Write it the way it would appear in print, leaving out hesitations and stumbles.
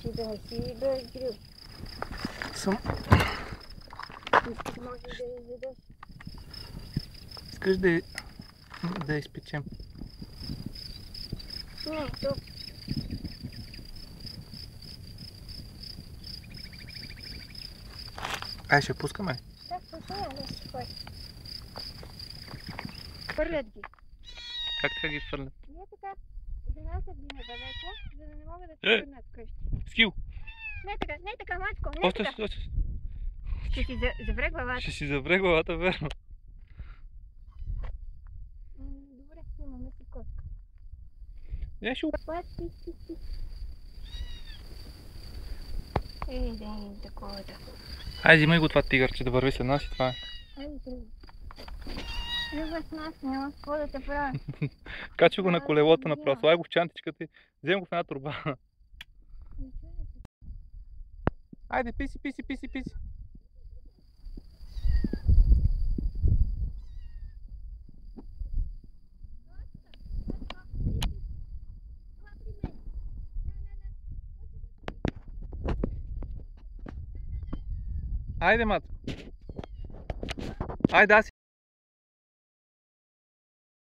и да не си да изгрил. Съм. Искаш, може да изядеш. Искаш да изпечем? Не, тук. Ай, ще пускаме. Да, пускаме, да се ходи. Хвърлят ги. Как така ги фърлят? Ние така занасят ги недалеко, за да не могат да се върнат вкъщи. Скил! Не така, Матко, не така. Ще си завре главата. Ще си завре главата, верно. Добре, имаме си котка. Я ще Ей, да е такова да. Айде, взимай го това тигърче да върви с нас и това е. Айде, с нас, няма какво да те правя. Качи го на колелото направо, слагай го в чантичката и взем го в една турба. Айде, писи. Айде, Мат. Айде, аз